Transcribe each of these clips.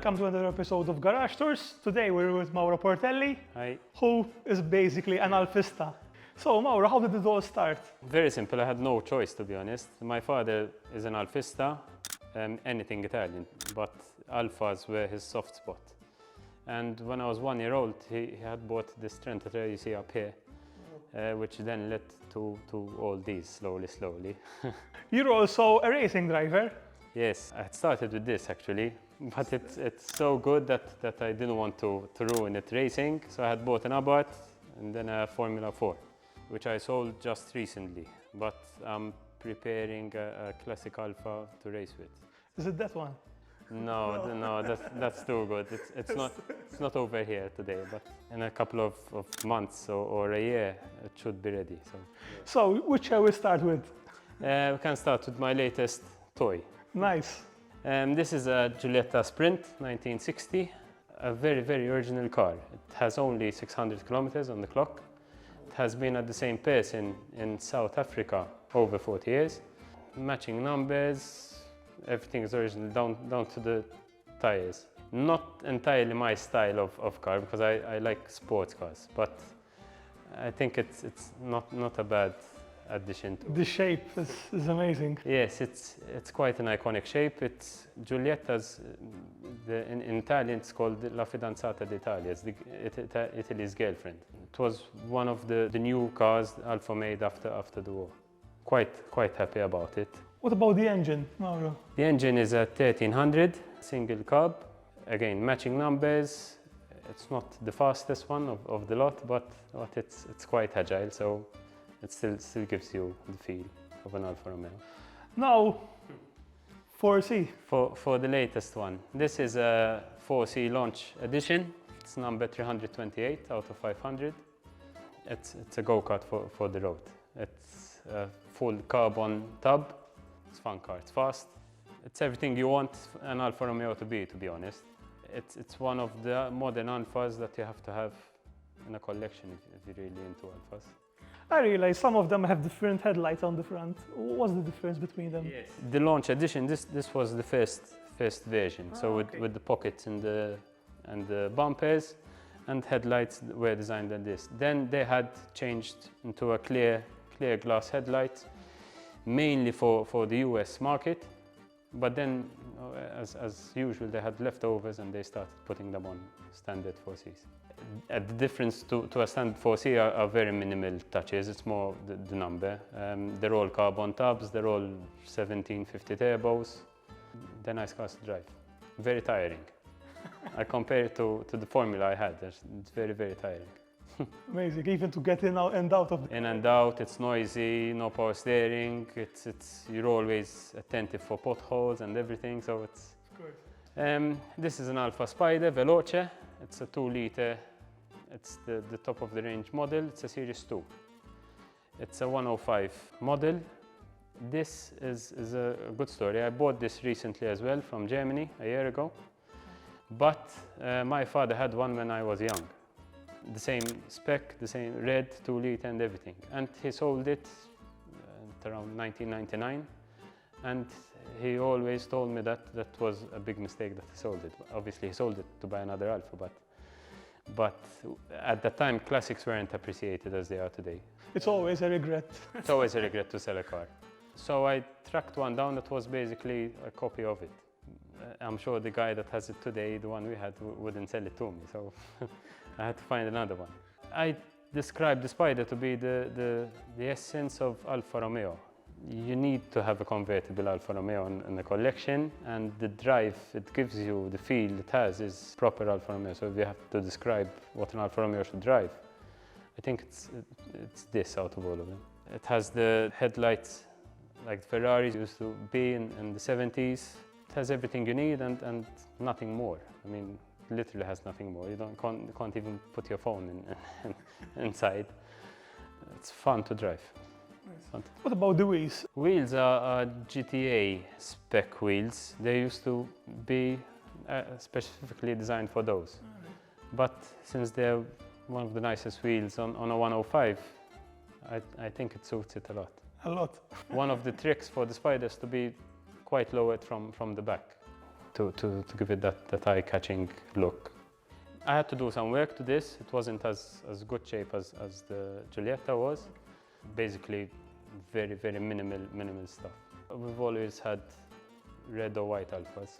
welcome to another episode of Garage Tours. Today we're with Mauro Portelli, Hi. who is basically an Alfista. So Mauro, how did it all start? Very simple, I had no choice to be honest. My father is an Alfista, anything Italian, but Alfas were his soft spot. And when I was 1 year old, he had bought this Trent you see up here, which then led to all these slowly. You're also a racing driver. Yes, I had started with this actually, but it's so good that I didn't want to ruin it racing. So I had bought an Abarth and then a Formula 4, which I sold just recently. But I'm preparing a classic Alfa to race with. Is it that one? No, that's too good. It's not over here today, but in a couple of months or a year, it should be ready. So which shall we start with? We can start with my latest toy. Nice. This is a Giulietta Sprint 1960, a very original car. It has only 600 kilometers on the clock. It has been at the same pace in South Africa over 40 years. Matching numbers, everything is original down to the tires. Not entirely my style of car because I like sports cars, but I think it's not a bad addition to The shape is amazing. Yes, it's quite an iconic shape. It's Giulietta's, in Italian it's called La Fidanzata d'Italia, it's Italy's girlfriend. It was one of the new cars Alfa made after the war. Quite happy about it. What about the engine, Mauro? The engine is a 1300 single carb. Again, matching numbers. It's not the fastest one of the lot, but it's quite agile, so it still gives you the feel of an Alfa Romeo. Now, 4C. For the latest one, this is a 4C launch edition. It's number 328 out of 500. It's a go-kart for the road. It's a full carbon tub. It's a fun car, it's fast. It's everything you want an Alfa Romeo to be honest. It's one of the modern Alfas that you have to have in a collection if you're really into Alfas. I realize some of them have different headlights on the front. What's the difference between them? Yes. The launch edition, this was the first version. So okay. with the pockets and the bumpers and headlights were designed like this. Then they had changed into a clear glass headlight, mainly for the US market. But then, as usual, they had leftovers and they started putting them on standard 4Cs. The difference to a standard 4C are very minimal touches. It's more the number. They're all carbon tubs. They're all 1750 turbos. They're nice cars to drive. Very tiring. I compare it to the Formula I had. It's very tiring. Amazing, even to get in and out of. In and out. It's noisy. No power steering. You're always attentive for potholes and everything. So it's. Of course. This is an Alfa Spider Veloce. It's a 2-liter. It's the top of the range model. It's a Series 2. It's a 105 model. This is a good story. I bought this recently as well from Germany a year ago. But my father had one when I was young. The same spec, the same red 2-liter and everything. And he sold it around 1999. And he always told me that was a big mistake that he sold it. Obviously, he sold it to buy another Alfa, but at that time, classics weren't appreciated as they are today. It's always a regret. It's always a regret to sell a car. So I tracked one down that was basically a copy of it. I'm sure the guy that has it today, the one we had, wouldn't sell it to me, so I had to find another one. I described the Spider to be the essence of Alfa Romeo. You need to have a convertible Alfa Romeo in the collection, and the drive it gives you, the feel it has, is proper Alfa Romeo. So if you have to describe what an Alfa Romeo should drive, I think it's this out of all of them. It has the headlights like the Ferraris used to be in the 70s. It has everything you need and nothing more. I mean, it literally has nothing more. You can't even put your phone inside. It's fun to drive. What about the wheels? Wheels are GTA spec wheels. They used to be specifically designed for those. But since they're one of the nicest wheels on a 105, I think it suits it a lot. A lot. One of the tricks for the Spiders to be quite lowered from the back. to give it that eye-catching look. I had to do some work to this. It wasn't as good shape as the Giulietta was. Basically, very minimal stuff. We've always had red or white Alfas.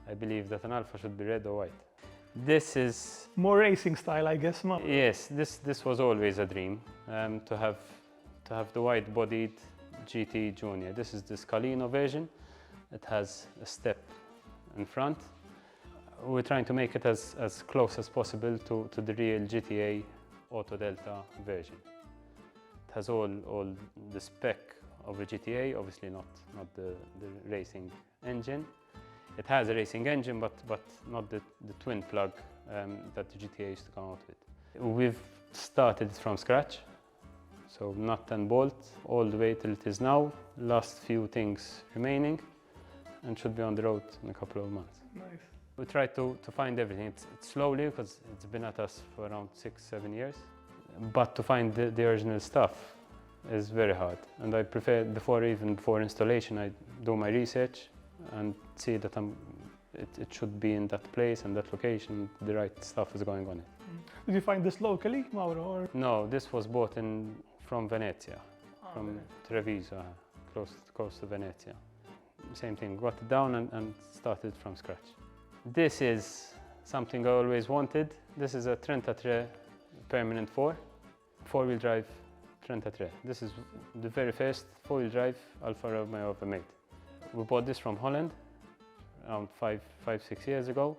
I believe that an Alfa should be red or white. This is More racing style, I guess. yes. This was always a dream to have the white-bodied GT Junior. This is the Scalino version. It has a step in front. We're trying to make it as close as possible to the real GTA Auto Delta version. It has all the spec of a GTA, obviously not the racing engine. It has a racing engine, but not the twin plug that the GTA used to come out with. We've started it from scratch, so nut and bolt all the way till it is now. Last few things remaining, and should be on the road in a couple of months. Nice. We try to find everything. It's slowly, because it's been at us for around 6-7 years. But to find the original stuff is very hard. And I prefer, before installation, I do my research and see that it should be in that place and that location, the right stuff is going on it. Did you find this locally, Mauro? Or? No, this was bought from Venezia, from Treviso, close to Venezia. Same thing, got it down and started from scratch. This is something I always wanted. This is a 33 permanent four-wheel drive 33. This is the very first four-wheel drive Alfa Romeo ever made. We bought this from Holland around 5-6 years ago.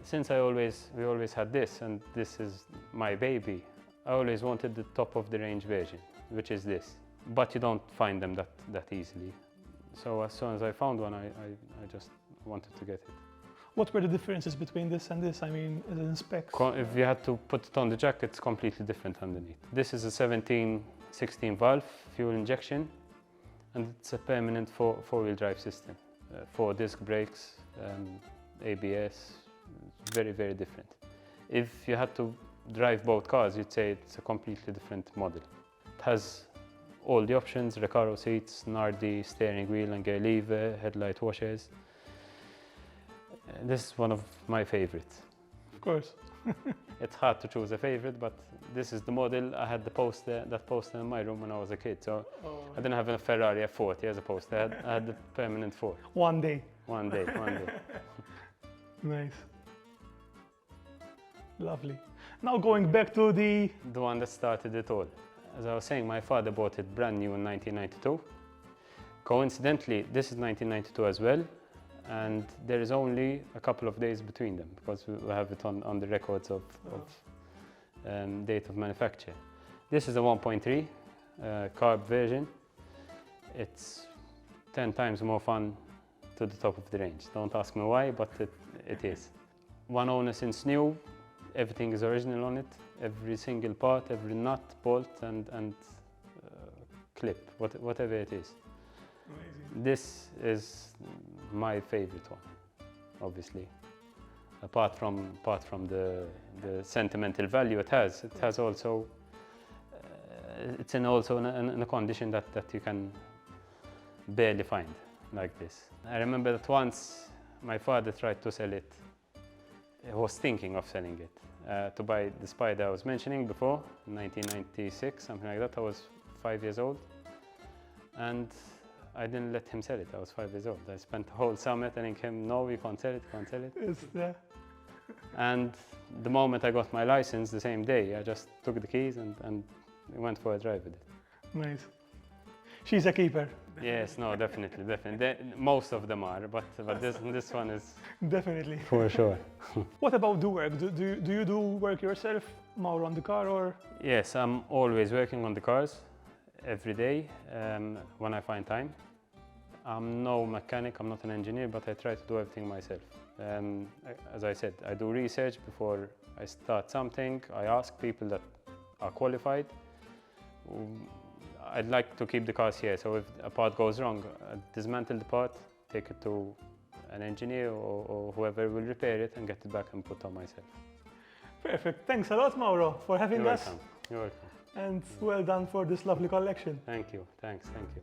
Since we always had this, and this is my baby, I always wanted the top of the range version, which is this. But you don't find them that easily. So as soon as I found one, I just wanted to get it. What were the differences between this and this? I mean, in specs? If you had to put it on the jack, it's completely different underneath. This is a 17-16 valve fuel injection, and it's a permanent four-wheel drive system. 4 disc brakes, ABS, very different. If you had to drive both cars, you'd say it's a completely different model. It has all the options: Recaro seats, Nardi, steering wheel and gear lever, headlight washers. This is one of my favorites. Of course. It's hard to choose a favorite, but this is the model. I had that poster in my room when I was a kid, so I didn't have a Ferrari F40 as a poster. I had the permanent 4. One day. One day. Nice. Lovely. Now going back to the one that started it all. As I was saying, my father bought it brand new in 1992. Coincidentally, this is 1992 as well, and there is only a couple of days between them because we have it on the records of date of manufacture. This is a 1.3 carb version. It's 10 times more fun to the top of the range. Don't ask me why, but it is. One owner since new. Everything is original on it. Every single part, every nut, bolt and clip, whatever it is. Amazing. This is my favorite one, obviously. Apart from the sentimental value it has also it's also in a condition that you can barely find like this. I remember that once my father tried to sell it. He was thinking of selling it to buy the Spider I was mentioning before, in 1996, something like that. I was 5 years old, and I didn't let him sell it. I was 5 years old. I spent the whole summer telling him, no, you can't sell it, you can't sell it. It's there. And the moment I got my license, the same day, I just took the keys and went for a drive with it. Nice. She's a keeper. Yes, no, definitely. Most of them are, but this one is Definitely. for sure. What about the work? Do you do work yourself, Mauro, on the car, or? Yes, I'm always working on the cars every day when I find time. I'm no mechanic, I'm not an engineer, but I try to do everything myself. As I said, I do research before I start something. I ask people that are qualified. I'd like to keep the cars here, so if a part goes wrong, I dismantle the part, take it to an engineer or whoever will repair it and get it back and put on myself. Perfect. Thanks a lot, Mauro, for having You're us. welcome. You're welcome. And well done for this lovely collection. Thank you. Thanks. Thank you.